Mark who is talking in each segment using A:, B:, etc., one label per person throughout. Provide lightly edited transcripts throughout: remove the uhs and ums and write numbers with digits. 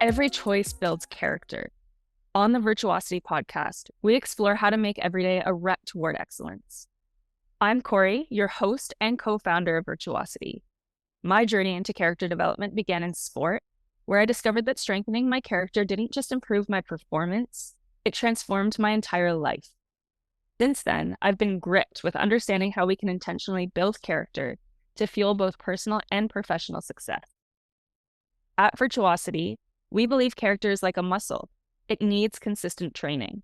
A: Every choice builds character. On the Virtuosity podcast, we explore how to make every day a rep toward excellence. I'm Corey, your host and co-founder of Virtuosity. My journey into character development began in sport, where I discovered that strengthening my character didn't just improve my performance, it transformed my entire life. Since then, I've been gripped with understanding how we can intentionally build character to fuel both personal and professional success. At Virtuosity, we believe character is like a muscle. It needs consistent training.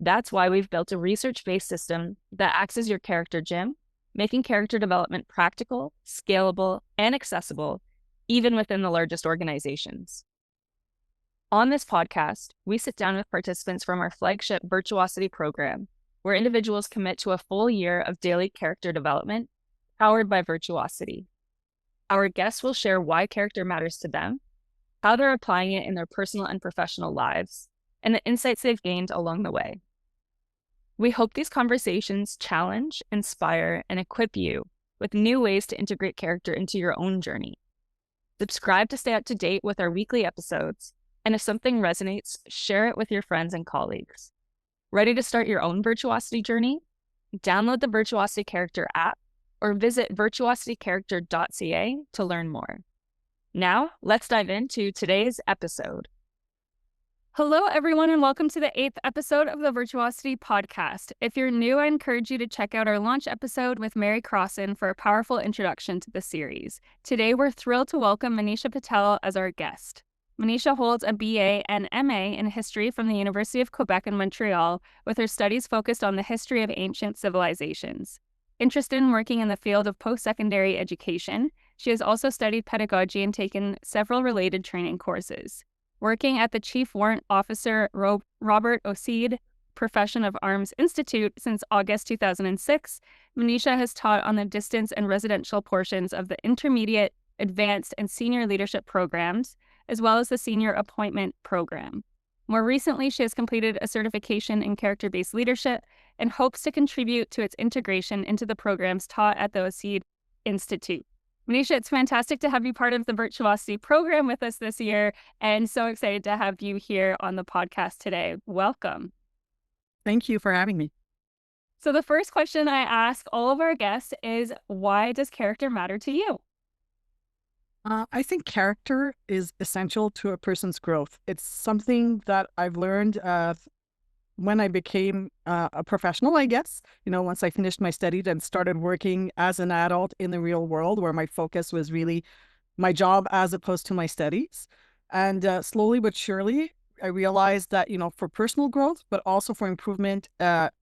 A: That's why we've built a research-based system that acts as your character gym, making character development practical, scalable, and accessible, even within the largest organizations. On this podcast, we sit down with participants from our flagship Virtuosity program, where individuals commit to a full year of daily character development powered by Virtuosity. Our guests will share why character matters to them, how they're applying it in their personal and professional lives, and the insights they've gained along the way. We hope these conversations challenge, inspire, and equip you with new ways to integrate character into your own journey. Subscribe to stay up to date with our weekly episodes, and if something resonates, share it with your friends and colleagues. Ready to start your own Virtuosity journey? Download the Virtuosity Character app or visit virtuositycharacter.ca to learn more. Now, let's dive into today's episode. Hello, everyone, and welcome to the 8th episode of the Virtuosity podcast. If you're new, I encourage you to check out our launch episode with Mary Crossan for a powerful introduction to the series. Today, we're thrilled to welcome Manisha Patel as our guest. Manisha holds a BA and MA in history from the University of Quebec in Montreal, with her studies focused on the history of ancient civilizations. Interested in working in the field of post-secondary education, she has also studied pedagogy and taken several related training courses. Working at the Chief Warrant Officer Robert Oseed Profession of Arms Institute since August 2006, Manisha has taught on the distance and residential portions of the intermediate, advanced, and senior leadership programs, as well as the senior appointment program. More recently, she has completed a certification in character-based leadership and hopes to contribute to its integration into the programs taught at the Oseed Institute. Manisha, it's fantastic to have you part of the Virtuosity program with us this year, and so excited to have you here on the podcast today. Welcome.
B: Thank you for having me.
A: So the first question I ask all of our guests is, why does character matter to you?
B: I think character is essential to a person's growth. It's something that I've learned when I became a professional, I guess. Once I finished my studies and started working as an adult in the real world, where my focus was really my job as opposed to my studies. And slowly but surely, I realized that, for personal growth, but also for improvement,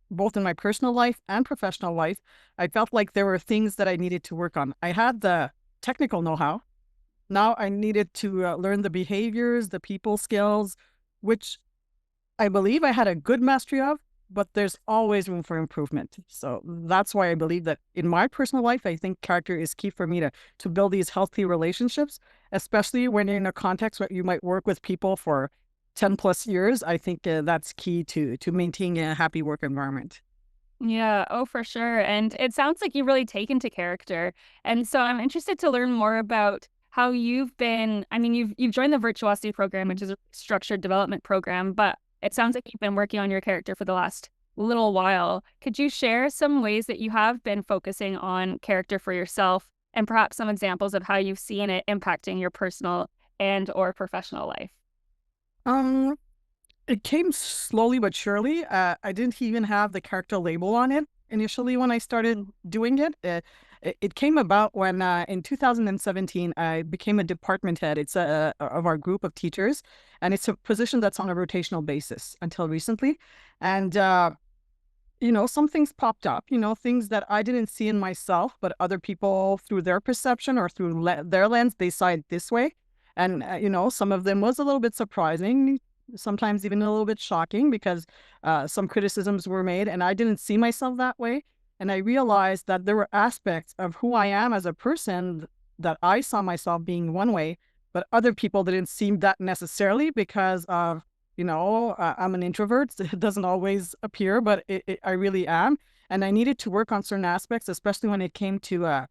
B: both in my personal life and professional life, I felt like there were things that I needed to work on. I had the technical know-how. Now I needed to learn the behaviors, the people skills, which I believe I had a good mastery of, but there's always room for improvement. So that's why I believe that in my personal life, I think character is key for me to build these healthy relationships, especially when you're in a context where you might work with people for 10 plus years. I think that's key to maintaining a happy work environment.
A: Yeah, oh, for sure. And it sounds like you've really taken to character. And so I'm interested to learn more about how you've been, you've joined the Virtuosity program, which is a structured development program, but it sounds like you've been working on your character for the last little while. Could you share some ways that you have been focusing on character for yourself and perhaps some examples of how you've seen it impacting your personal and or professional life?
B: It came slowly but surely. I didn't even have the character label on it initially when I started doing it. It came about when in 2017, I became a department head. It's of our group of teachers, and it's a position that's on a rotational basis until recently. And, some things popped up, things that I didn't see in myself, but other people through their perception or through their lens, they saw it this way. And, some of them was a little bit surprising, sometimes even a little bit shocking because some criticisms were made and I didn't see myself that way. And I realized that there were aspects of who I am as a person that I saw myself being one way, but other people didn't see that necessarily because of, I'm an introvert. It doesn't always appear, but I really am. And I needed to work on certain aspects, especially when it came to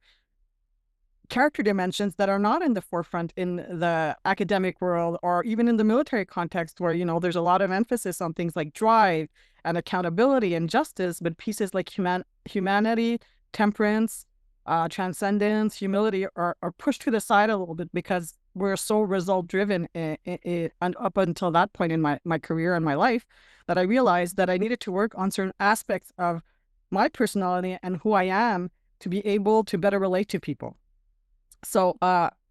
B: character dimensions that are not in the forefront in the academic world or even in the military context where, there's a lot of emphasis on things like drive and accountability and justice, but pieces like humanity, temperance, transcendence, humility are pushed to the side a little bit because we're so result driven and up until that point in my career and my life that I realized that I needed to work on certain aspects of my personality and who I am to be able to better relate to people. So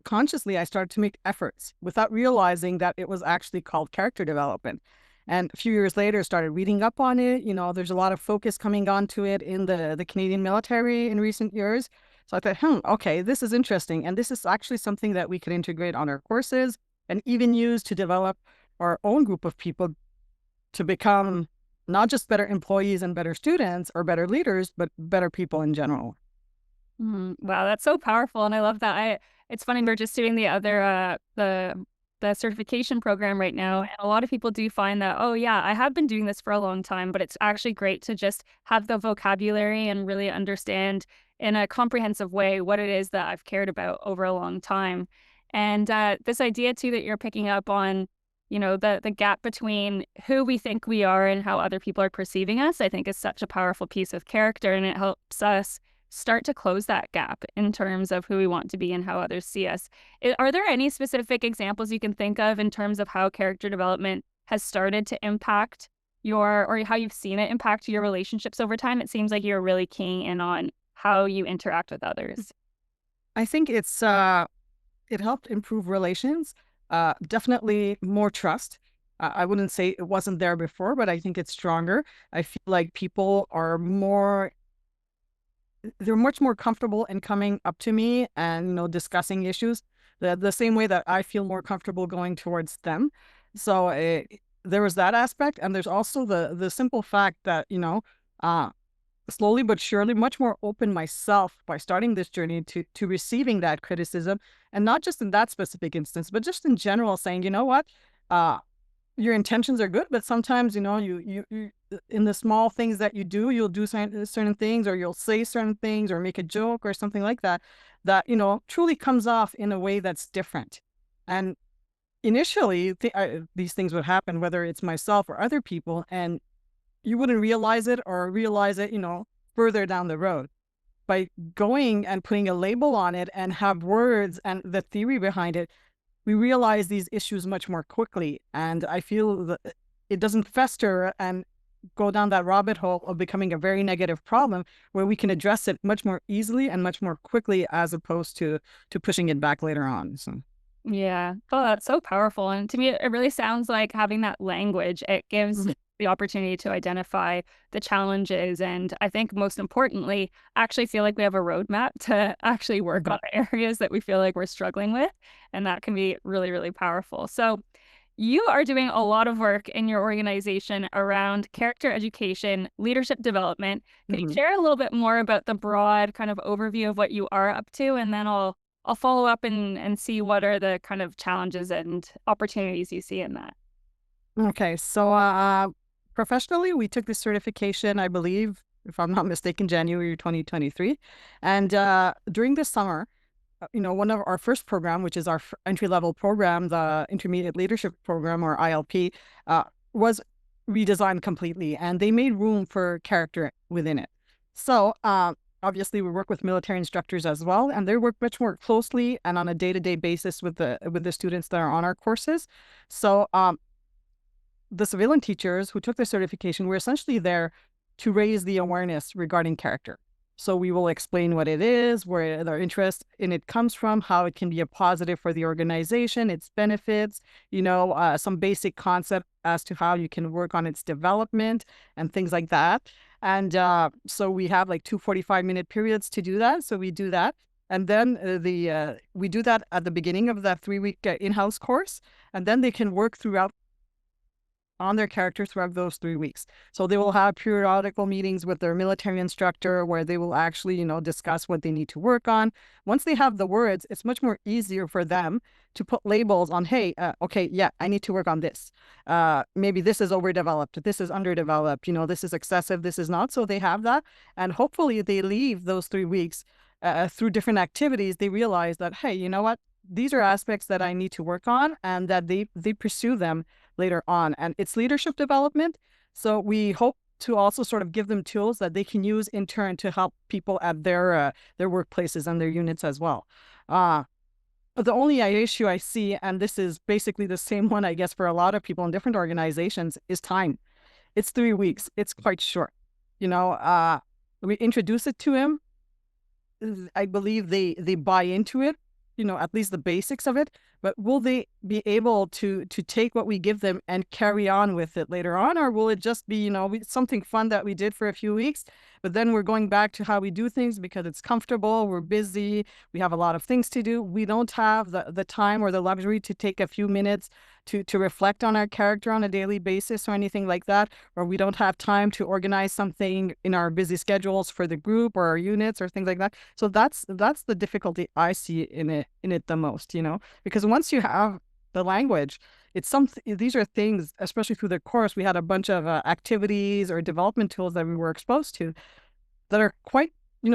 B: consciously, I started to make efforts without realizing that it was actually called character development. And a few years later, started reading up on it. There's a lot of focus coming onto it in the Canadian military in recent years. So I thought, okay, this is interesting. And this is actually something that we could integrate on our courses and even use to develop our own group of people to become not just better employees and better students or better leaders, but better people in general.
A: Wow, that's so powerful, and I love that. It's funny, we're just doing the other the certification program right now, and a lot of people do find that, oh yeah, I have been doing this for a long time, but it's actually great to just have the vocabulary and really understand in a comprehensive way what it is that I've cared about over a long time. And this idea too that you're picking up on, the gap between who we think we are and how other people are perceiving us, I think is such a powerful piece of character, and it helps us start to close that gap in terms of who we want to be and how others see us. Are there any specific examples you can think of in terms of how character development has started to impact or how you've seen it impact your relationships over time? It seems like you're really keying in on how you interact with others.
B: I think it helped improve relations, definitely more trust. I wouldn't say it wasn't there before, but I think it's stronger. I feel like people are they're much more comfortable in coming up to me and discussing issues the same way that I feel more comfortable going towards them. So there was that aspect, and there's also the simple fact that slowly but surely much more open myself by starting this journey to receiving that criticism, and not just in that specific instance but just in general, saying, what, your intentions are good, but sometimes, you in the small things that you do, you'll do certain things, or you'll say certain things, or make a joke or something like that, that, truly comes off in a way that's different. And initially, these things would happen, whether it's myself or other people, and you wouldn't realize it or realize it, further down the road. By going and putting a label on it and have words and the theory behind it, we realize these issues much more quickly. And I feel that it doesn't fester and go down that rabbit hole of becoming a very negative problem, where we can address it much more easily and much more quickly, as opposed to pushing it back later on. So.
A: Yeah. Oh, that's so powerful. And to me, it really sounds like having that language, it gives the opportunity to identify the challenges. And I think most importantly, actually feel like we have a roadmap to actually work on areas that we feel like we're struggling with. And that can be really, really powerful. So you are doing a lot of work in your organization around character education, leadership development. Can you share a little bit more about the broad kind of overview of what you are up to? And then I'll follow up and see what are the kind of challenges and opportunities you see in that.
B: Okay, so professionally, we took this certification, I believe, if I'm not mistaken, January 2023. And during the summer, one of our first program, which is our entry-level program, the Intermediate Leadership Program, or ILP, was redesigned completely, and they made room for character within it. So obviously, we work with military instructors as well, and they work much more closely and on a day-to-day basis with the students that are on our courses. So the civilian teachers who took the certification were essentially there to raise the awareness regarding character. So we will explain what it is, where their interest in it comes from, how it can be a positive for the organization, its benefits, some basic concept as to how you can work on its development and things like that. And so we have like 2 45-minute periods to do that. So we do that. And then we do that at the beginning of that 3-week in-house course. And then they can work on their character throughout those 3 weeks. So they will have periodical meetings with their military instructor where they will actually, discuss what they need to work on. Once they have the words, it's much more easier for them to put labels on, hey, okay, yeah, I need to work on this. Maybe this is overdeveloped, this is underdeveloped, this is excessive, this is not. So they have that. And hopefully they leave those 3 weeks through different activities, they realize that, hey, you know what? These are aspects that I need to work on, and that they pursue them later on. And it's leadership development. So we hope to also sort of give them tools that they can use in turn to help people at their workplaces and their units as well. The only issue I see, and this is basically the same one, I guess, for a lot of people in different organizations, is time. It's 3 weeks. It's quite short. We introduce it to him. I believe they buy into it, at least the basics of it. But will they be able to take what we give them and carry on with it later on? Or will it just be, something fun that we did for a few weeks, but then we're going back to how we do things because it's comfortable, we're busy, we have a lot of things to do. We don't have the time or the luxury to take a few minutes to reflect on our character on a daily basis or anything like that, or we don't have time to organize something in our busy schedules for the group or our units or things like that. So that's the difficulty I see in it the most, because once you have the language, it's something. These are things, especially through the course, we had a bunch of activities or development tools that we were exposed to that are quite,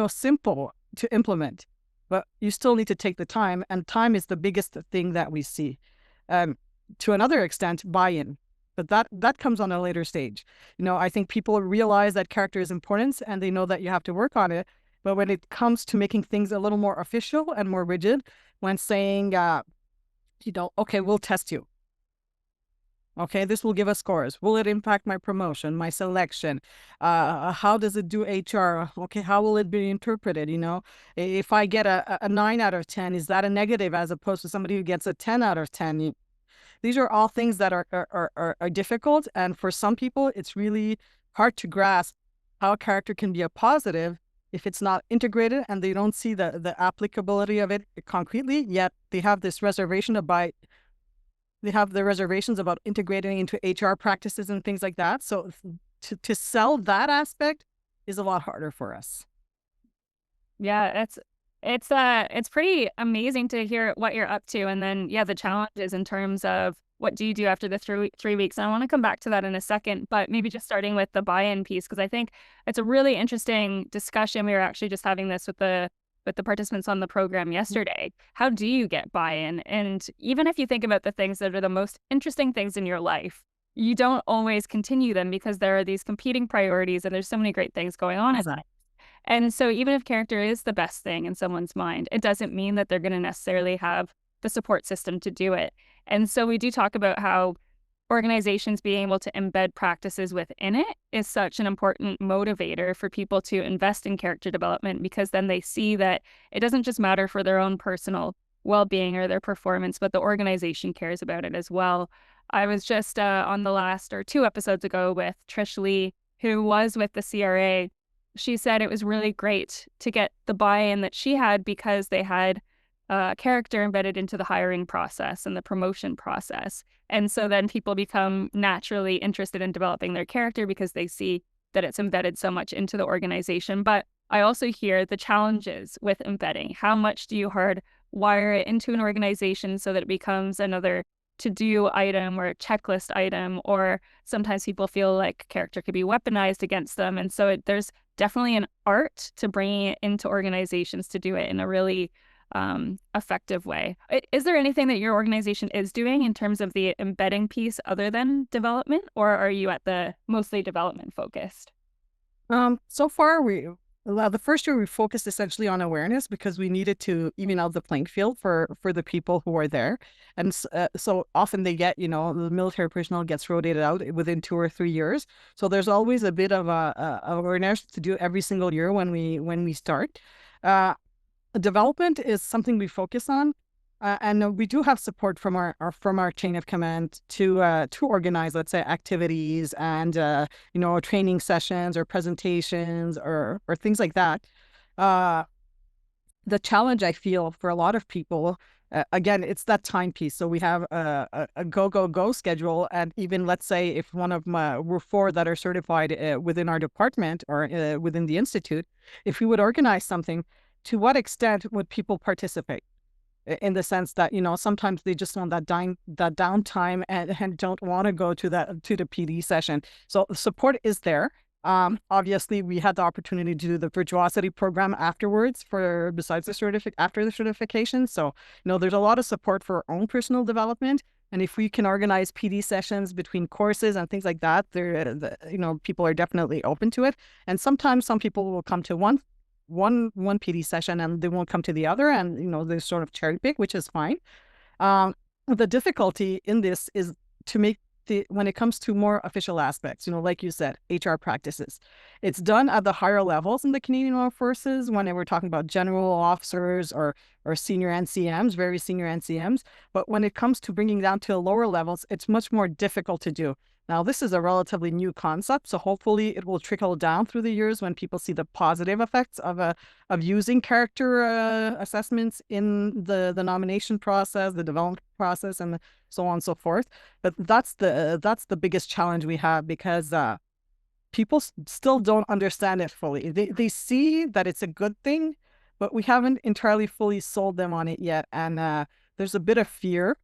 B: simple to implement, but you still need to take the time, and time is the biggest thing that we see. To another extent, buy-in, but that comes on a later stage. I think people realize that character is important and they know that you have to work on it. But when it comes to making things a little more official and more rigid, when saying, okay, we'll test you. Okay, this will give us scores. Will it impact my promotion, my selection? How does it do HR? Okay, how will it be interpreted? If I get a 9 out of 10, is that a negative as opposed to somebody who gets a 10 out of 10? These are all things that are difficult. And for some people, it's really hard to grasp how a character can be a positive if it's not integrated and they don't see the applicability of it concretely, yet they have this reservation about reservations about integrating into HR practices and things like that. So to sell that aspect is a lot harder for us.
A: Yeah, it's pretty amazing to hear what you're up to, and then the challenges in terms of what do you do after the 3 weeks. And I want to come back to that in a second, but maybe just starting with the buy-in piece, because I think it's a really interesting discussion. We were actually just having this with the participants on the program yesterday. How do you get buy-in? And even if you think about the things that are the most interesting things in your life, you don't always continue them because there are these competing priorities and there's so many great things going on. And so even if character is the best thing in someone's mind, it doesn't mean that they're going to necessarily have the support system to do it. And so we do talk about how organizations being able to embed practices within it is such an important motivator for people to invest in character development, because then they see that it doesn't just matter for their own personal well-being or their performance, but the organization cares about it as well. I was just on the last or 2 episodes ago with Trish Lee, who was with the CRA. She said it was really great to get the buy-in that she had because they had character embedded into the hiring process and the promotion process. And so then people become naturally interested in developing their character because they see that it's embedded so much into the organization. But I also hear the challenges with embedding. How much do you hardwire it into an organization so that it becomes another to-do item or a checklist item? Or sometimes people feel like character could be weaponized against them. And so there's definitely an art to bringing it into organizations to do it in a really effective way. Is there anything that your organization is doing in terms of the embedding piece other than development, or are you at the mostly development focused?
B: So far, the first year we focused essentially on awareness because we needed to even out the playing field for the people who are there. And so often they get, the military personnel gets rotated out within 2 or 3 years. So there's always a bit of awareness to do every single year when we start. Development is something we focus on, and we do have support from our chain of command to organize, let's say, activities and training sessions or presentations or things like that. The challenge I feel for a lot of people, again, it's that time piece. So we have a go schedule, and even let's say if we're 4 that are certified within our department or within the institute, if we would organize something, to what extent would people participate? In the sense that, sometimes they just want that downtime and don't want to go to the PD session. So support is there. Obviously, we had the opportunity to do the Virtuosity program afterwards for besides after the certification. So, there's a lot of support for our own personal development. And if we can organize PD sessions between courses and things like that, people are definitely open to it. And sometimes some people will come to one PD session and they won't come to the other, and they sort of cherry pick, which is fine. The difficulty in this is to make when it comes to more official aspects, like you said, HR practices. It's done at the higher levels in the Canadian Armed Forces when we're talking about general officers or senior NCMs, very senior NCMs. But when it comes to bringing down to lower levels, it's much more difficult to do. Now, this is a relatively new concept, so hopefully it will trickle down through the years when people see the positive effects of using character assessments in the nomination process, the development process, and so on and so forth. But that's the biggest challenge we have, because people still don't understand it fully. They see that it's a good thing, but we haven't entirely fully sold them on it yet. And there's a bit of fear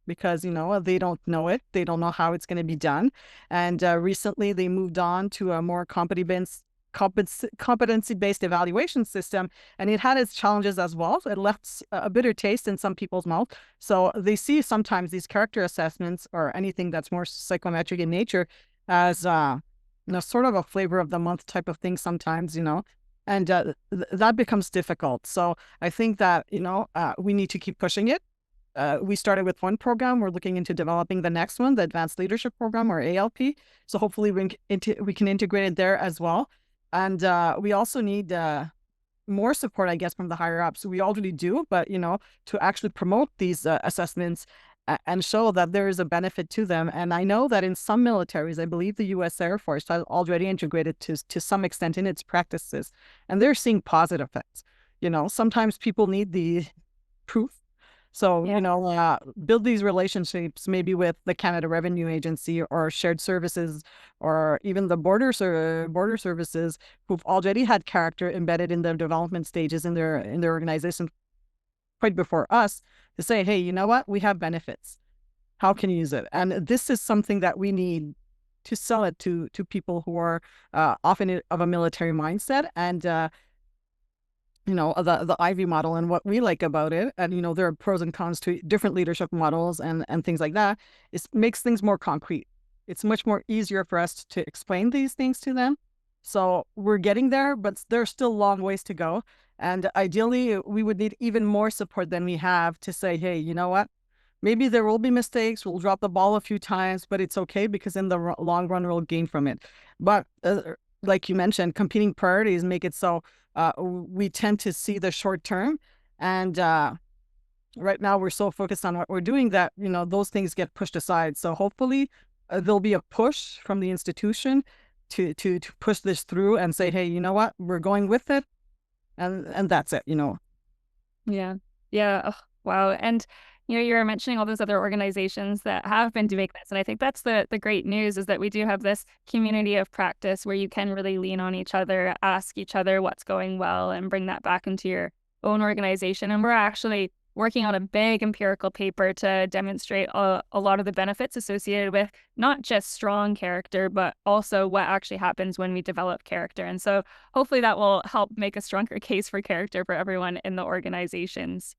B: because, they don't know it. They don't know how it's going to be done. And recently they moved on to a more competency-based evaluation system, and it had its challenges as well. It left a bitter taste in some people's mouth. So they see sometimes these character assessments or anything that's more psychometric in nature as sort of a flavor of the month type of thing sometimes, and that becomes difficult. So I think that, we need to keep pushing it. We started with one program. We're looking into developing the next one, the Advanced Leadership Program, or ALP. So hopefully we can integrate it there as well. And we also need more support, I guess, from the higher ups. We already do, but, to actually promote these assessments and show that there is a benefit to them. And I know that in some militaries, I believe the U.S. Air Force has already integrated to some extent in its practices, and they're seeing positive effects. Sometimes people need the proof. So, build these relationships maybe with the Canada Revenue Agency or shared services, or even the border services, who've already had character embedded in their development stages in their organization quite before us, to say, hey, you know what? We have benefits. How can you use it? And this is something that we need to sell it to people who are often of a military mindset, and the Ivy model. And what we like about it, and there are pros and cons to different leadership models and things like that, is makes things more concrete. It's much more easier for us to explain these things to them. So we're getting there, but there's still a long ways to go. And ideally, we would need even more support than we have to say, hey, you know what? Maybe there will be mistakes. We'll drop the ball a few times, but it's okay, because in the long run, we'll gain from it. But like you mentioned, competing priorities make it so we tend to see the short term. And right now, we're so focused on what we're doing that, those things get pushed aside. So hopefully there'll be a push from the institution to push this through and say, hey, you know what? We're going with it. And that's it,
A: Yeah. Yeah. Oh, wow. And, you're mentioning all those other organizations that have been doing this. And I think that's the great news, is that we do have this community of practice where you can really lean on each other, ask each other what's going well, and bring that back into your own organization. And we're actually working on a big empirical paper to demonstrate a lot of the benefits associated with not just strong character, but also what actually happens when we develop character. And so hopefully that will help make a stronger case for character for everyone in the organizations.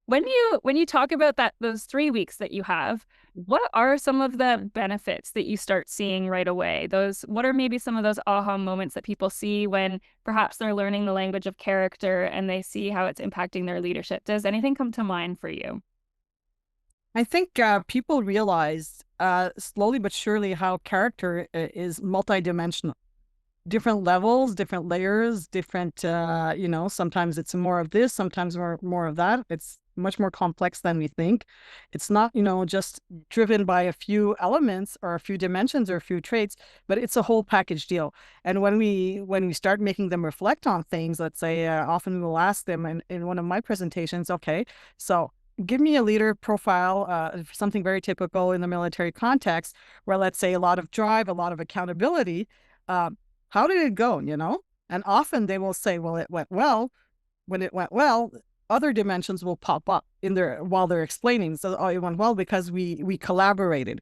A: When you talk about those 3 weeks that you have, what are some of the benefits that you start seeing right away? What are maybe some of those aha moments that people see when perhaps they're learning the language of character and they see how it's impacting their leadership? Does anything come to mind for you?
B: I think people realize slowly but surely how character is multidimensional. Different levels, different layers, different, sometimes it's more of this, sometimes more of that. It's much more complex than we think. It's not, just driven by a few elements or a few dimensions or a few traits, but it's a whole package deal. And when we start making them reflect on things, let's say, often we'll ask them in one of my presentations, okay, so give me a leader profile, something very typical in the military context, where let's say a lot of drive, a lot of accountability. How did it go, And often they will say, well, it went well. When it went well, other dimensions will pop up in there while they're explaining. So, oh, it went well because we collaborated.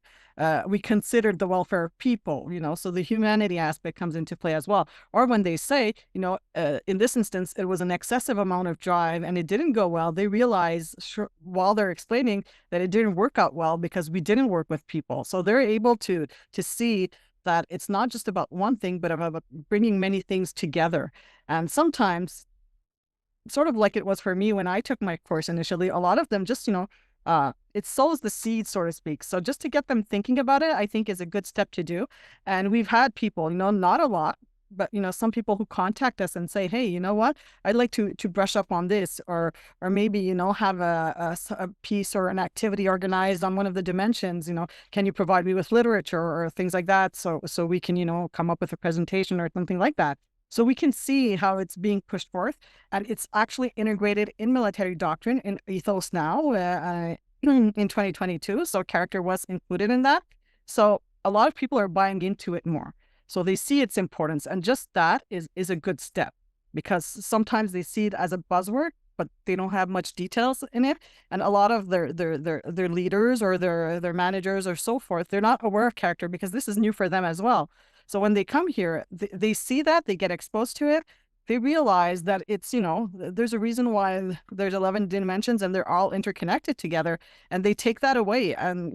B: We considered the welfare of people, so the humanity aspect comes into play as well. Or when they say, in this instance, it was an excessive amount of drive and it didn't go well, they realize while they're explaining that it didn't work out well because we didn't work with people. So they're able to see that it's not just about one thing, but about bringing many things together. And sometimes, sort of like it was for me when I took my course initially, a lot of them just, it sows the seed, so to speak. So just to get them thinking about it, I think is a good step to do. And we've had people, not a lot, but some people who contact us and say, hey, you know what, I'd like to brush up on this, or maybe have a piece or an activity organized on one of the dimensions. Can you provide me with literature or things like that, so we can come up with a presentation or something like that. So we can see how it's being pushed forth, and it's actually integrated in military doctrine in ethos now in 2022. So character was included in that. So a lot of people are buying into it more. So they see its importance, and just that is a good step, because sometimes they see it as a buzzword, but they don't have much details in it. And a lot of their leaders or their managers or so forth, they're not aware of character because this is new for them as well. So when they come here, they see that, they get exposed to it, they realize that it's, there's a reason why there's 11 dimensions and they're all interconnected together, and they take that away. And,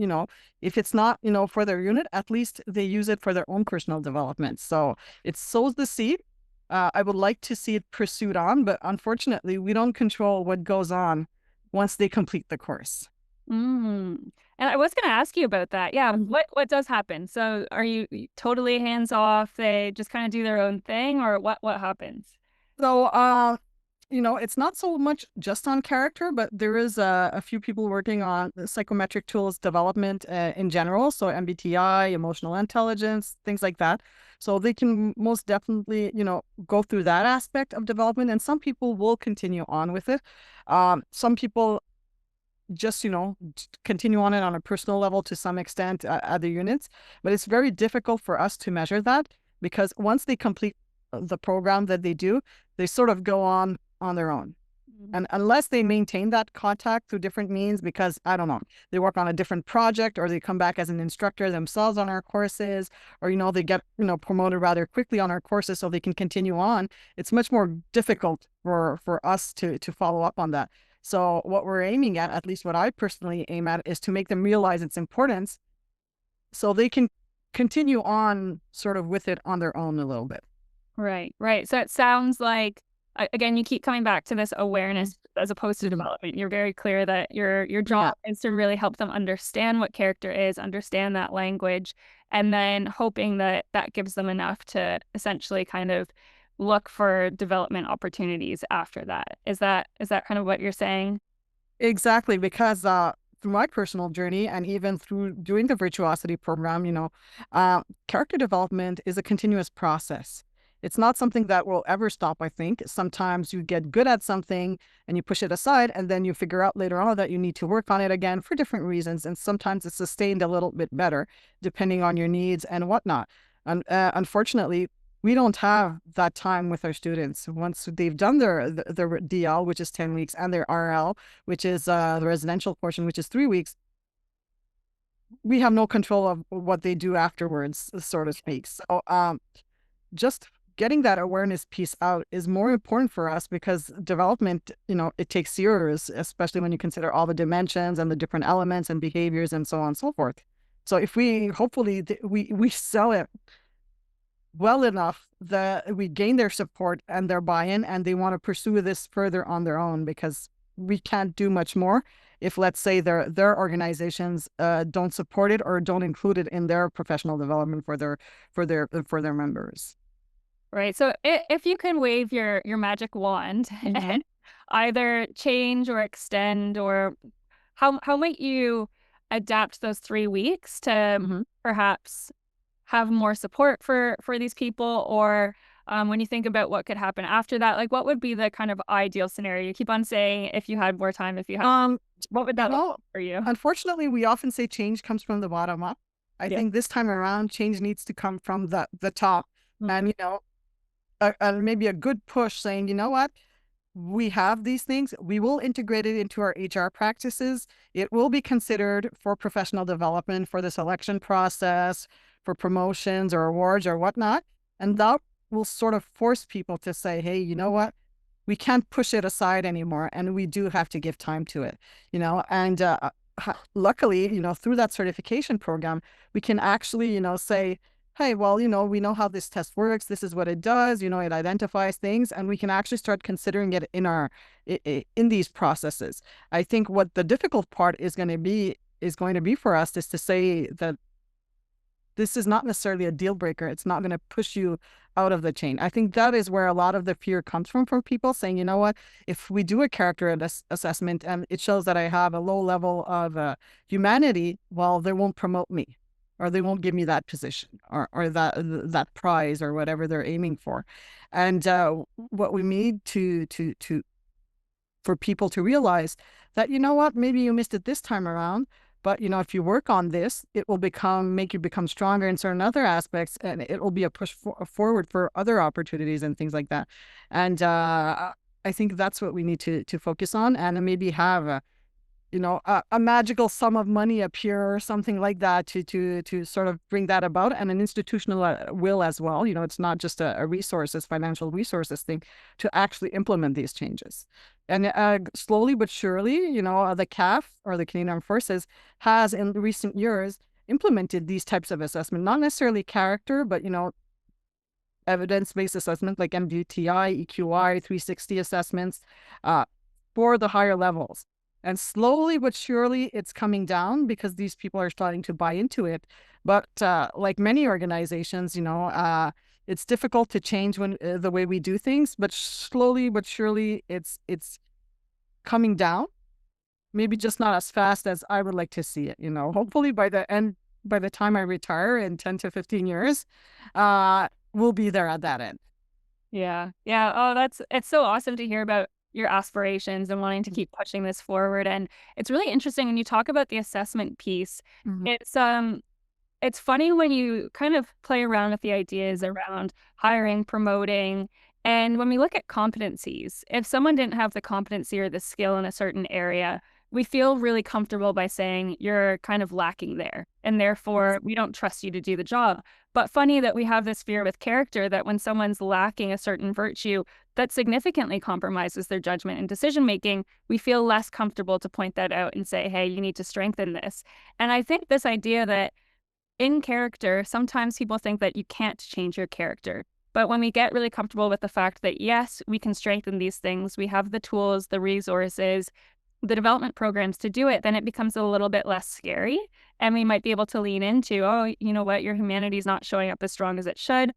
B: if it's not, for their unit, at least they use it for their own personal development. So it sows the seed. I would like to see it pursued on, but unfortunately, we don't control what goes on once they complete the course.
A: Mm. And I was going to ask you about that. Yeah, what does happen? So are you totally hands off? They just kind of do their own thing, or what happens?
B: So, it's not so much just on character, but there is a few people working on the psychometric tools development in general. So MBTI, emotional intelligence, things like that. So they can most definitely, go through that aspect of development, and some people will continue on with it. Some people just, continue on it on a personal level to some extent at other units, but it's very difficult for us to measure that, because once they complete the program that they do, they sort of go on their own. And unless they maintain that contact through different means, because I don't know, they work on a different project, or they come back as an instructor themselves on our courses, or, they get, promoted rather quickly on our courses so they can continue on, it's much more difficult for us to follow up on that. So what we're aiming at least what I personally aim at, is to make them realize its importance so they can continue on sort of with it on their own a little bit.
A: Right, right. So it sounds like, again, you keep coming back to this awareness as opposed to development. You're very clear that your job is to really help them understand what character is, understand that language, and then hoping that that gives them enough to essentially kind of look for development opportunities after that. Is that kind of what you're saying?
B: Exactly, because through my personal journey, and even through doing the Virtuosity program, character development is a continuous process. It's not something that will ever stop, I think. Sometimes you get good at something and you push it aside, and then you figure out later on that you need to work on it again for different reasons. And sometimes it's sustained a little bit better depending on your needs and whatnot. And unfortunately, we don't have that time with our students. Once they've done their DL, which is 10 weeks, and their RL, which is the residential portion, which is 3 weeks, we have no control of what they do afterwards, so to speak. So just getting that awareness piece out is more important for us, because development, it takes years, especially when you consider all the dimensions and the different elements and behaviors and so on and so forth. So if we hopefully we sell it well enough that we gain their support and their buy-in, and they want to pursue this further on their own, because we can't do much more if, let's say, their organizations don't support it or don't include it in their professional development for their members.
A: Right. So if you can wave your magic wand and either change or extend, or how might you adapt those 3 weeks to perhaps have more support for these people? Or when you think about what could happen after that, like what would be the kind of ideal scenario? You keep on saying if you had more time, if you had, what would that look like for you?
B: Unfortunately, we often say change comes from the bottom up. I think this time around, change needs to come from the top. And maybe a good push saying, you know what, we have these things, we will integrate it into our HR practices. It will be considered for professional development, for the selection process, for promotions or awards or whatnot. And that will sort of force people to say, hey, you know what? We can't push it aside anymore, and we do have to give time to it, and luckily, through that certification program, we can actually, say, hey, well, we know how this test works, this is what it does, it identifies things, and we can actually start considering it in these processes. I think what the difficult part is going to be for us is to say that this is not necessarily a deal breaker. It's not going to push you out of the chain. I think that is where a lot of the fear comes from people saying, you know what, if we do a character assessment and it shows that I have a low level of humanity, well, they won't promote me, or they won't give me that position, or that prize, or whatever they're aiming for. And what we need to for people to realize that, you know what, maybe you missed it this time around, but if you work on this, it will make you become stronger in certain other aspects, and it will be a push forward for other opportunities and things like that. And I think that's what we need to focus on, and maybe have a magical sum of money appear or something like that to sort of bring that about, and an institutional will as well. It's not just a financial resources thing to actually implement these changes. And slowly but surely, the CAF, or the Canadian Armed Forces, has in recent years implemented these types of assessment, not necessarily character, but evidence-based assessment like MBTI, EQI, 360 assessments for the higher levels. And slowly but surely, it's coming down because these people are starting to buy into it. But like many organizations, it's difficult to change the way we do things. But slowly but surely, it's coming down. Maybe just not as fast as I would like to see it. Hopefully by the time I retire in 10 to 15 years, we'll be there at that end.
A: Yeah. Yeah. Oh, it's so awesome to hear about your aspirations and wanting to keep pushing this forward. And it's really interesting when you talk about the assessment piece.
B: Mhm.
A: It's funny when you kind of play around with the ideas around hiring, promoting, and when we look at competencies, if someone didn't have the competency or the skill in a certain area, we feel really comfortable by saying you're kind of lacking there, and therefore we don't trust you to do the job. But funny that we have this fear with character that when someone's lacking a certain virtue that significantly compromises their judgment and decision making, we feel less comfortable to point that out and say, hey, you need to strengthen this. And I think this idea that in character, sometimes people think that you can't change your character. But when we get really comfortable with the fact that, yes, we can strengthen these things, we have the tools, the resources, the development programs to do it, then it becomes a little bit less scary. And we might be able to lean into, oh, you know what, your humanity is not showing up as strong as it should.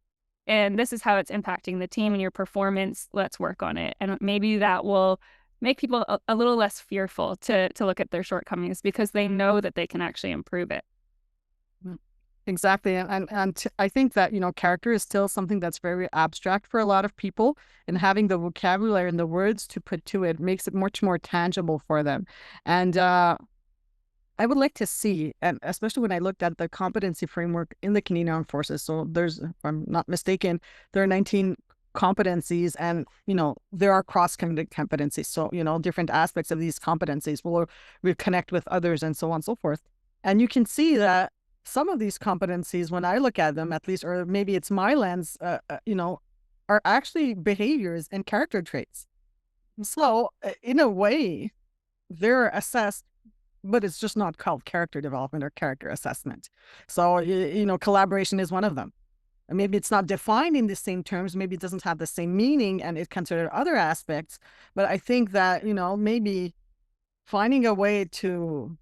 A: And this is how it's impacting the team and your performance. Let's work on it. And maybe that will make people a little less fearful to look at their shortcomings because they know that they can actually improve it.
B: Exactly. I think that, character is still something that's very abstract for a lot of people, and having the vocabulary and the words to put to it makes it much more tangible for them. And I would like to see, and especially when I looked at the competency framework in the Canadian Armed Forces, so there's, if I'm not mistaken, there are 19 competencies, and there are cross-connected competencies. So different aspects of these competencies will connect with others, and so on and so forth. And you can see that some of these competencies, when I look at them, at least, or maybe it's my lens, are actually behaviors and character traits. So in a way, they're assessed, but it's just not called character development or character assessment. So, collaboration is one of them. And maybe it's not defined in the same terms, maybe it doesn't have the same meaning, and it's considered other aspects. But I think that, maybe finding a way to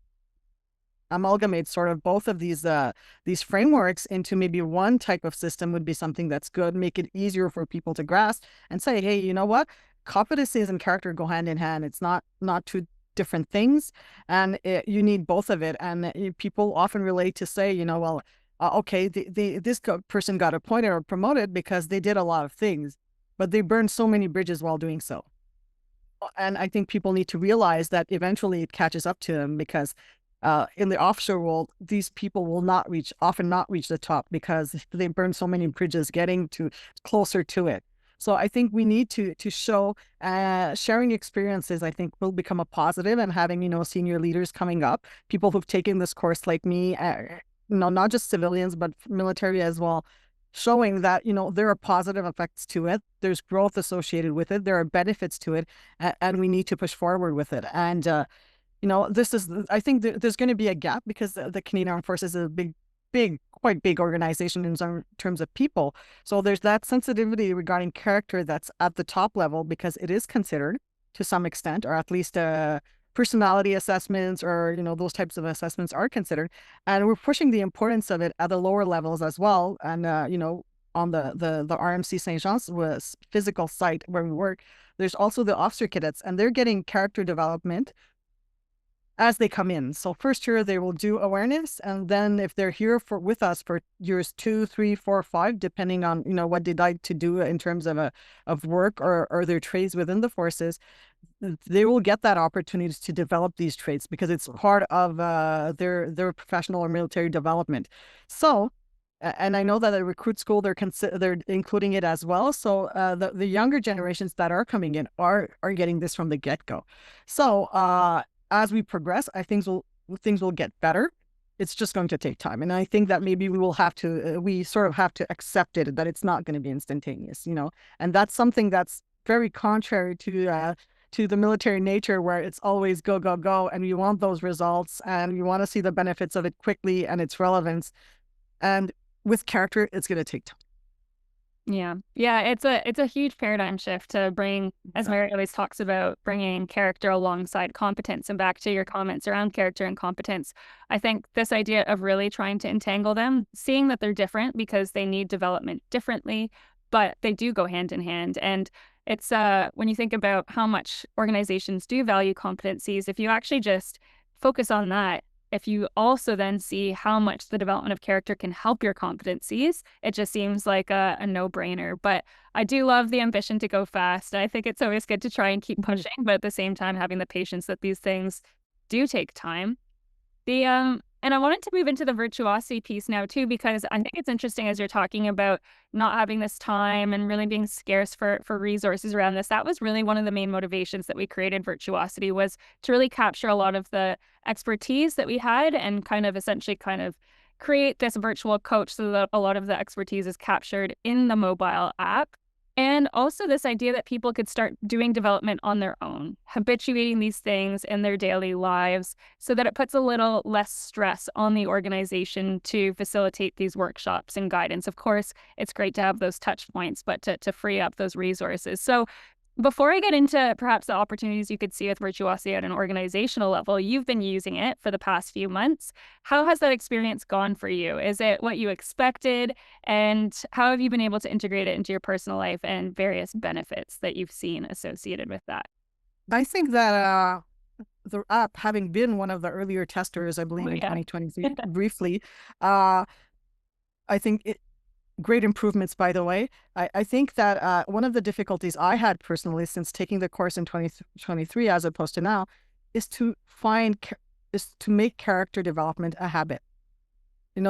B: amalgamate sort of both of these frameworks into maybe one type of system would be something that's good, make it easier for people to grasp and say, hey, you know what? Competencies and character go hand in hand. It's not two different things, and you need both of it. And people often relate to say, well, okay, this person got appointed or promoted because they did a lot of things, but they burned so many bridges while doing so. And I think people need to realize that eventually it catches up to them, because in the offshore world, these people will often not reach the top because they burn so many bridges getting closer to it. So I think we need to show sharing experiences. I think will become a positive, and having senior leaders coming up, people who've taken this course like me, not just civilians but military as well, showing that there are positive effects to it. There's growth associated with it. There are benefits to it, and we need to push forward with it. And this is, I think there's going to be a gap because the Canadian Armed Forces is a quite big organization in terms of people. So there's that sensitivity regarding character that's at the top level, because it is considered to some extent, or at least personality assessments, or those types of assessments are considered, and we're pushing the importance of it at the lower levels as well. And on the RMC Saint Jean's was physical site where we work, there's also the officer cadets, and they're getting character development as they come in. So first year they will do awareness, and then if they're here with us for years 2, 3, 4, 5, depending on what they like to do in terms of work or their trades within the forces, they will get that opportunity to develop these traits because it's part of their professional or military development. So, and I know that at recruit school they're including it as well. So the younger generations that are coming in are getting this from the get-go. So as we progress, things will get better. It's just going to take time, and I think that maybe we will have to we sort of have to accept it, that it's not going to be instantaneous, and that's something that's very contrary to the military nature, where it's always go, go, go, and you want those results, and you want to see the benefits of it quickly and its relevance. And with character, it's going to take time.
A: Yeah. It's a huge paradigm shift to bring, as Mary always talks about, bringing character alongside competence. And back to your comments around character and competence, I think this idea of really trying to entangle them, seeing that they're different because they need development differently, but they do go hand in hand. And it's when you think about how much organizations do value competencies, if you actually just focus on that, if you also then see how much the development of character can help your competencies, it just seems like a no-brainer. But I do love the ambition to go fast. I think it's always good to try and keep pushing, but at the same time, having the patience that these things do take time. And I wanted to move into the virtuosity piece now too, because I think it's interesting as you're talking about not having this time and really being scarce for resources around this. That was really one of the main motivations that we created Virtuosity, was to really capture a lot of the expertise that we had and essentially create this virtual coach so that a lot of the expertise is captured in the mobile app. And also this idea that people could start doing development on their own, habituating these things in their daily lives so that it puts a little less stress on the organization to facilitate these workshops and guidance. Of course, it's great to have those touch points, but to free up those resources. So before I get into perhaps the opportunities you could see with Virtuosity at an organizational level, you've been using it for the past few months. How has that experience gone for you? Is it what you expected? And how have you been able to integrate it into your personal life and various benefits that you've seen associated with that?
B: I think that the app, having been one of the earlier testers, I believe in 2023, briefly, I think great improvements, by the way. I think that one of the difficulties I had personally since taking the course in 2023 as opposed to now is to make character development a habit.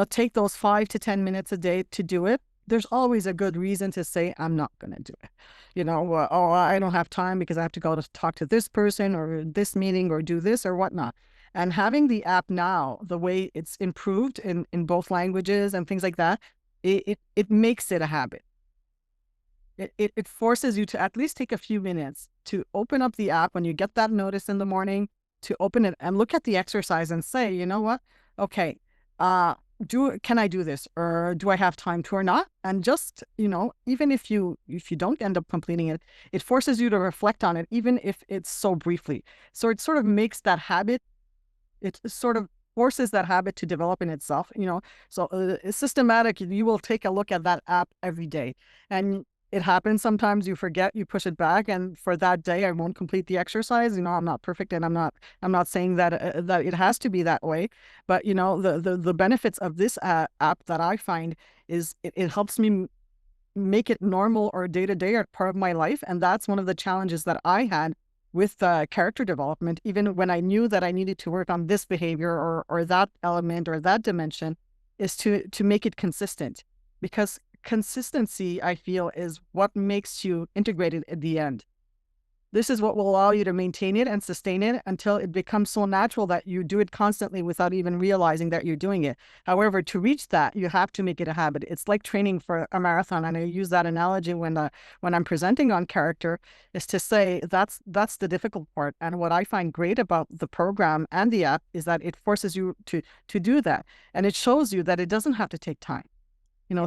B: Take those 5 to 10 minutes a day to do it. There's always a good reason to say, I'm not going to do it. Oh, I don't have time because I have to go to talk to this person or this meeting or do this or whatnot. And having the app now, the way it's improved in both languages and things like that, it makes it a habit. It forces you to at least take a few minutes to open up the app when you get that notice in the morning, to open it and look at the exercise and say, you know what? Okay, can I do this, or do I have time to or not? And just, even if you don't end up completing it, it forces you to reflect on it, even if it's so briefly. So it sort of makes that habit, it sort of forces that habit to develop in itself, So it's systematic. You will take a look at that app every day, and it happens sometimes you forget, you push it back, and for that day I won't complete the exercise. I'm not perfect, and I'm not saying that that it has to be that way, but the benefits of this app that I find is it helps me make it normal or day-to-day or part of my life. And that's one of the challenges that I had with character development, even when I knew that I needed to work on this behavior or that element or that dimension, is to make it consistent. Because consistency, I feel, is what makes you integrated at the end. This is what will allow you to maintain it and sustain it until it becomes so natural that you do it constantly without even realizing that you're doing it. However, to reach that, you have to make it a habit. It's like training for a marathon, and I use that analogy when I'm presenting on character, is to say that's the difficult part. And what I find great about the program and the app is that it forces you to do that, and it shows you that it doesn't have to take time,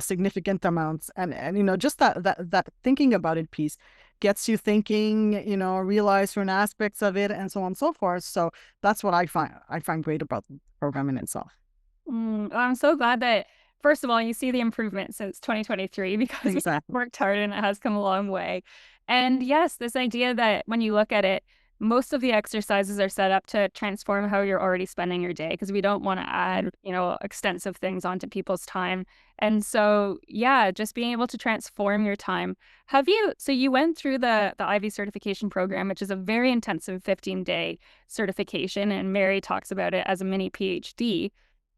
B: significant amounts. And just that thinking about it piece gets you thinking, realize certain aspects of it and so on and so forth. So that's what I find great about the program in itself.
A: I'm so glad that, first of all, you see the improvement since 2023 because you
B: Exactly.
A: worked hard and it has come a long way. And yes, this idea that when you look at it, most of the exercises are set up to transform how you're already spending your day because we don't want to add, extensive things onto people's time. And so, yeah, just being able to transform your time. So you went through the Ivy certification program, which is a very intensive 15-day certification, and Mary talks about it as a mini PhD.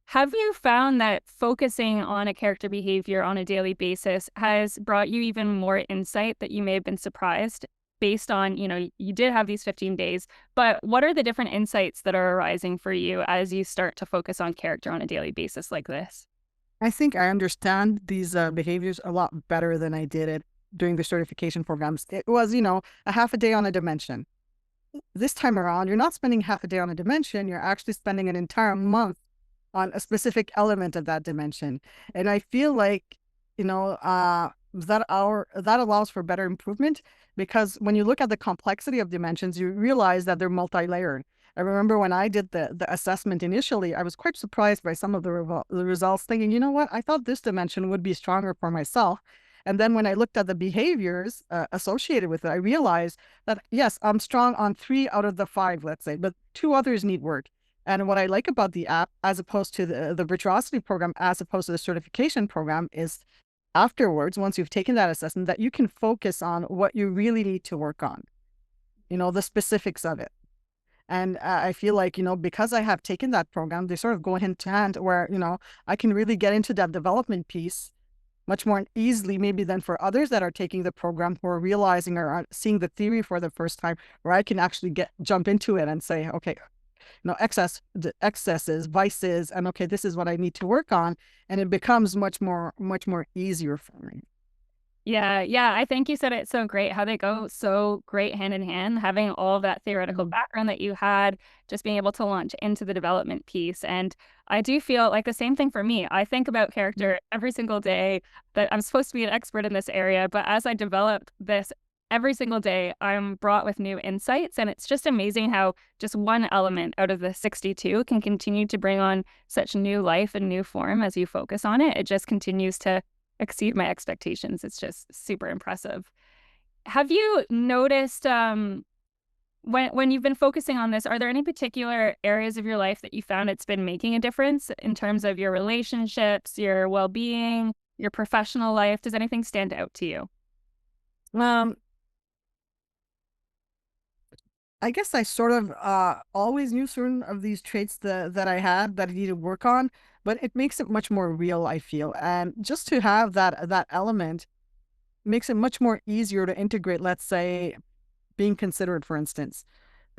A: Have you found that focusing on a character behavior on a daily basis has brought you even more insight that you may have been surprised based on, you did have these 15 days, but what are the different insights that are arising for you as you start to focus on character on a daily basis like this?
B: I think I understand these behaviors a lot better than I did it during the certification programs. It was, a half a day on a dimension. This time around, you're not spending half a day on a dimension. You're actually spending an entire month on a specific element of that dimension. And I feel like, that allows for better improvement, because when you look at the complexity of dimensions, you realize that they're multi-layered. I remember when I did the assessment initially, I was quite surprised by some of the results, thinking, you know what, I thought this dimension would be stronger for myself. And then when I looked at the behaviors associated with it, I realized that, yes, I'm strong on 3 out of the 5, let's say, but 2 others need work. And what I like about the app, as opposed to the Virtuosity program, as opposed to the certification program, is afterwards, once you've taken that assessment, that you can focus on what you really need to work on, the specifics of it. And I feel like, because I have taken that program, they sort of go hand to hand where, I can really get into that development piece much more easily maybe than for others that are taking the program who are realizing or are seeing the theory for the first time, where I can actually jump into it and say, okay, the excesses, vices, and okay, this is what I need to work on. And it becomes much more easier for me.
A: Yeah, yeah. I think you said it so great, how they go so great hand in hand, having all of that theoretical background that you had, just being able to launch into the development piece. And I do feel like the same thing for me. I think about character every single day, that I'm supposed to be an expert in this area, but as I develop this every single day, I'm brought with new insights. And it's just amazing how just one element out of the 62 can continue to bring on such new life and new form as you focus on it. It just continues to exceed my expectations. It's just super impressive. Have you noticed when you've been focusing on this, are there any particular areas of your life that you found it's been making a difference in terms of your relationships, your well-being, your professional life? Does anything stand out to you?
B: Um, I guess I sort of always knew certain of these traits that I had that I needed to work on, but it makes it much more real, I feel. And just to have that element makes it much more easier to integrate, let's say, being considerate, for instance.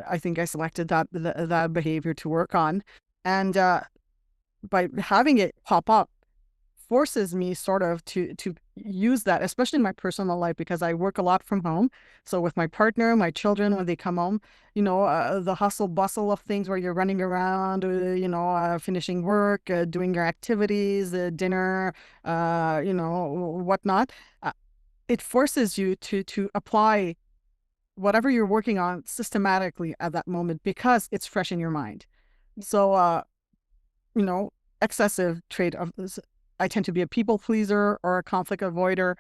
B: I think I selected that behavior to work on. And by having it pop up forces me sort of to use that, especially in my personal life, because I work a lot from home. So with my partner, my children, when they come home, the hustle bustle of things where you're running around, finishing work, doing your activities, dinner, whatnot. It forces you to apply whatever you're working on systematically at that moment because it's fresh in your mind. So, you know, excessive trait of this. I tend to be a people pleaser or a conflict avoider,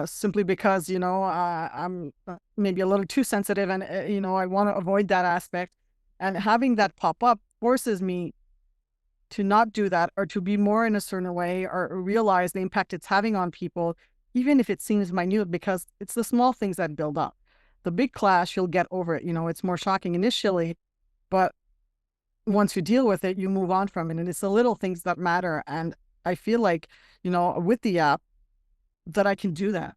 B: simply because, I'm maybe a little too sensitive and, I want to avoid that aspect. And having that pop up forces me to not do that or to be more in a certain way or realize the impact it's having on people, even if it seems minute, because it's the small things that build up. The big clash, you'll get over it. It's more shocking initially, but once you deal with it, you move on from it. And it's the little things that matter. And I feel like, with the app, that I can do that.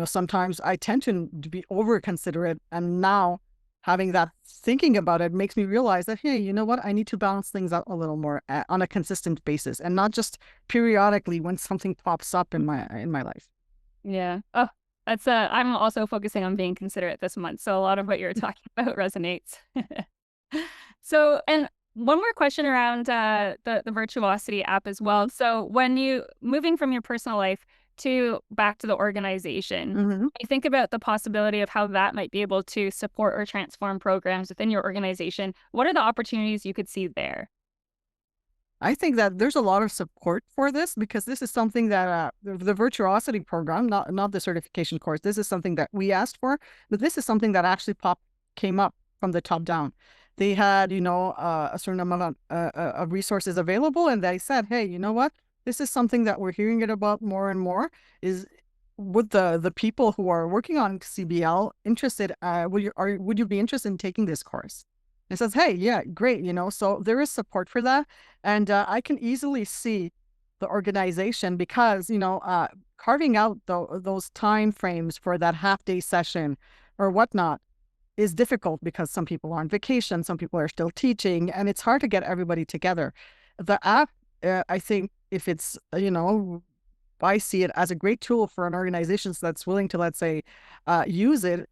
B: Sometimes I tend to be over considerate, and now having that thinking about it makes me realize that, hey, you know what? I need to balance things out a little more on a consistent basis, and not just periodically when something pops up in my life.
A: Yeah. Oh, that's I'm also focusing on being considerate this month. So a lot of what you're talking about resonates. So, and one more question around the Virtuosity app as well. So when you moving from your personal life to back to the organization,
B: Mm-hmm.
A: you think about the possibility of how that might be able to support or transform programs within your organization. What are the opportunities you could see there?
B: I think that there's a lot of support for this, because this is something that the Virtuosity program, not the certification course, this is something that we asked for, but this is something that actually came up from the top down. They had, a certain amount of resources available, and they said, hey, you know what? This is something that we're hearing it about more and more. Is would the people who are working on CBL interested? Would you be interested in taking this course? It says, hey, yeah, great, so there is support for that. And I can easily see the organization, because, carving out those time frames for that half-day session or whatnot is difficult, because some people are on vacation, some people are still teaching, and it's hard to get everybody together. The app, I think, if it's, I see it as a great tool for an organization that's willing to, let's say, use it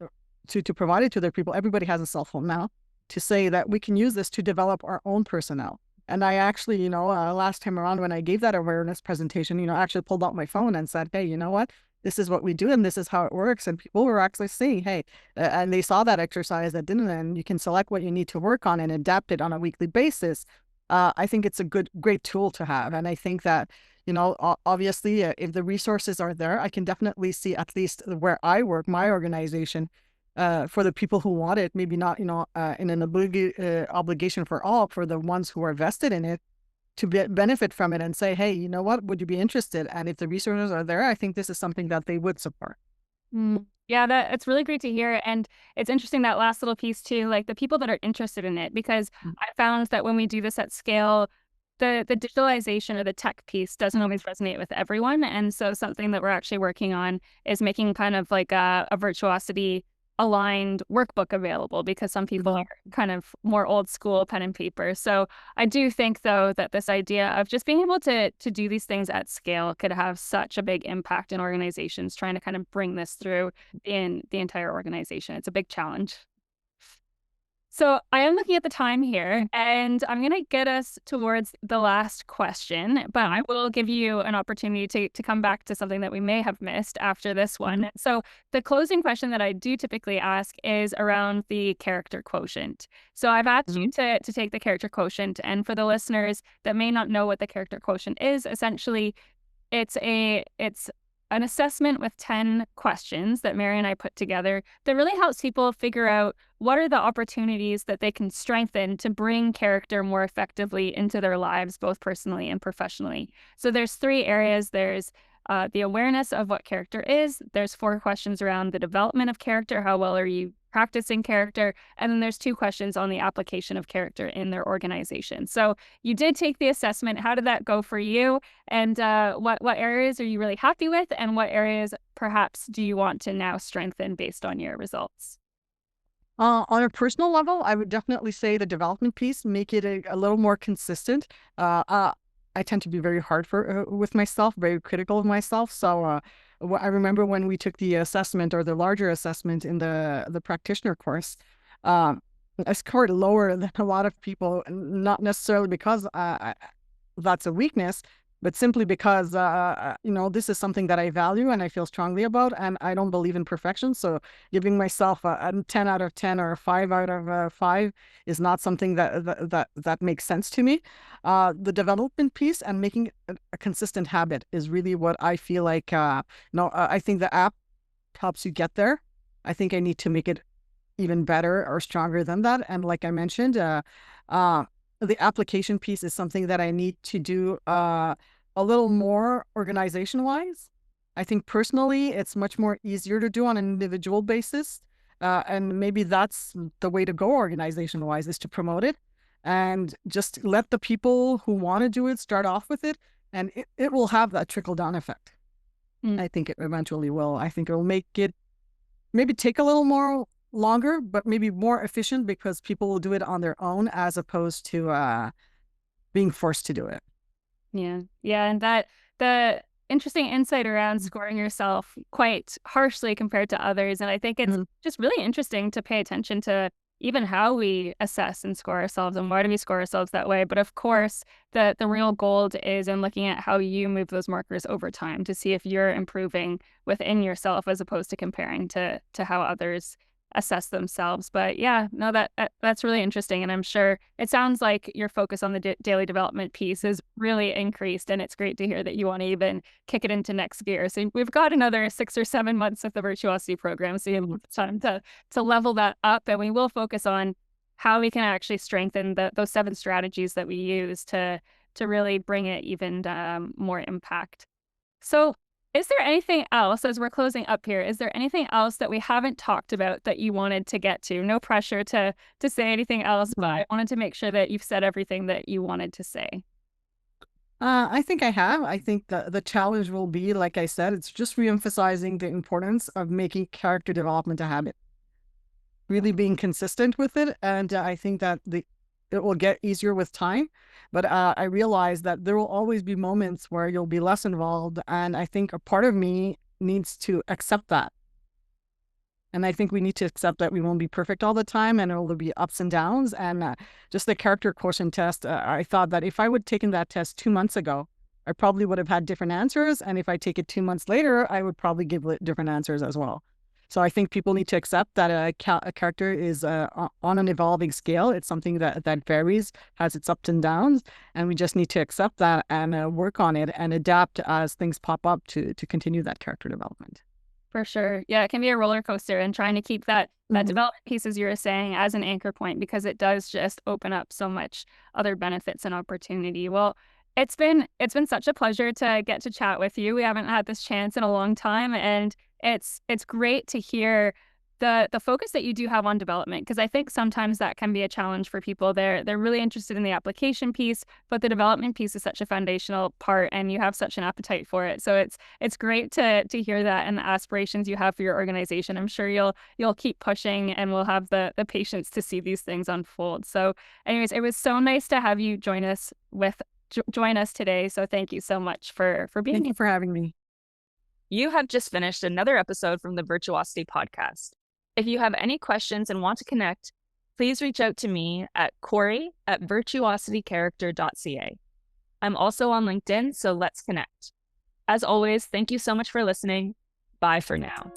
B: to provide it to their people. Everybody has a cell phone now, to say that we can use this to develop our own personnel. And I actually, last time around when I gave that awareness presentation, I actually pulled out my phone and said, hey, you know what? This is what we do, and this is how it works. And people were actually saying, hey, and they saw that exercise that didn't, and you can select what you need to work on and adapt it on a weekly basis. I think it's a great tool to have. And I think that, obviously, if the resources are there, I can definitely see, at least where I work, my organization, for the people who want it, maybe not, in an obligation for all, for the ones who are vested in it, to benefit from it and say, hey, you know what, would you be interested? And if the resources are there, I think this is something that they would support.
A: Yeah, it's really great to hear. And it's interesting, that last little piece too, like the people that are interested in it, because I found that when we do this at scale, the digitalization or the tech piece doesn't always resonate with everyone. And so something that we're actually working on is making kind of like a Virtuosity aligned workbook available, because some people are kind of more old school pen and paper. So I do think, though, that this idea of just being able to do these things at scale could have such a big impact in organizations trying to kind of bring this through in the entire organization. It's a big challenge. So I am looking at the time here, and I'm going to get us towards the last question, but I will give you an opportunity to come back to something that we may have missed after this one. So the closing question that I do typically ask is around the character quotient. So I've asked you to take the character quotient, and for the listeners that may not know what the character quotient is, essentially it's an assessment with 10 questions that Mary and I put together that really helps people figure out what are the opportunities that they can strengthen to bring character more effectively into their lives, both personally and professionally. So there's 3 areas. There's the awareness of what character is. There's 4 questions around the development of character. How well are you practicing character? And then there's 2 questions on the application of character in their organization. So you did take the assessment. How did that go for you? And what areas are you really happy with? And what areas perhaps do you want to now strengthen based on your results?
B: On a personal level, I would definitely say the development piece, make it a little more consistent. I tend to be very hard with myself, very critical of myself. So I remember when we took the assessment, or the larger assessment in the practitioner course, I scored lower than a lot of people, not necessarily because that's a weakness, but simply because, this is something that I value and I feel strongly about, and I don't believe in perfection. So giving myself a 10 out of 10 or a 5 out of 5 is not something that makes sense to me. The development piece and making a consistent habit is really what I feel like, I think the app helps you get there. I think I need to make it even better or stronger than that. And like I mentioned, the application piece is something that I need to do a little more organization wise. I think personally, it's much more easier to do on an individual basis. And maybe that's the way to go organization wise, is to promote it and just let the people who want to do it start off with it. And it will have that trickle down effect. I think it eventually will. I think it will make it maybe take a little more longer, but maybe more efficient because people will do it on their own as opposed to being forced to do it.
A: Yeah. Yeah. And that the interesting insight around scoring yourself quite harshly compared to others. And I think it's just really interesting to pay attention to even how we assess and score ourselves and why do we score ourselves that way. But of course, the real gold is in looking at how you move those markers over time to see if you're improving within yourself as opposed to comparing to how others assess themselves. But yeah, no, that's really interesting. And I'm sure it sounds like your focus on the daily development piece is really increased. And it's great to hear that you want to even kick it into next gear. So we've got another 6 or 7 months of the Virtuosity program. So you have time to level that up. And we will focus on how we can actually strengthen those 7 strategies that we use to really bring it even more impact. So is there anything else, as we're closing up here, is there anything else that we haven't talked about that you wanted to get to? No pressure to say anything else, but I wanted to make sure that you've said everything that you wanted to say.
B: I think I have. I think the challenge will be, like I said, it's just reemphasizing the importance of making character development a habit, really being consistent with it. And I think that it will get easier with time. But I realize that there will always be moments where you'll be less involved. And I think a part of me needs to accept that. And I think we need to accept that we won't be perfect all the time and there will be ups and downs. And just the character quotient test, I thought that if I would have taken that test 2 months ago, I probably would have had different answers. And if I take it 2 months later, I would probably give different answers as well. So I think people need to accept that a character is on an evolving scale. It's something that varies, has its ups and downs, and we just need to accept that and work on it and adapt as things pop up to continue that character development.
A: For sure. Yeah, it can be a roller coaster and trying to keep that development piece, as you were saying, as an anchor point, because it does just open up so much other benefits and opportunity. Well, it's been such a pleasure to get to chat with you. We haven't had this chance in a long time, and it's great to hear the focus that you do have on development, because I think sometimes that can be a challenge for people. They're really interested in the application piece, but the development piece is such a foundational part, and you have such an appetite for it. So it's great to hear that and the aspirations you have for your organization. I'm sure you'll keep pushing, and we'll have the patience to see these things unfold. So, anyways, it was so nice to have you join us today. So thank you so much for being here.
B: Thank you for having me.
A: You have just finished another episode from the Virtuosity podcast. If you have any questions and want to connect, please reach out to me at Corey@virtuositycharacter.ca. I'm also on LinkedIn, so let's connect. As always, thank you so much for listening. Bye for now.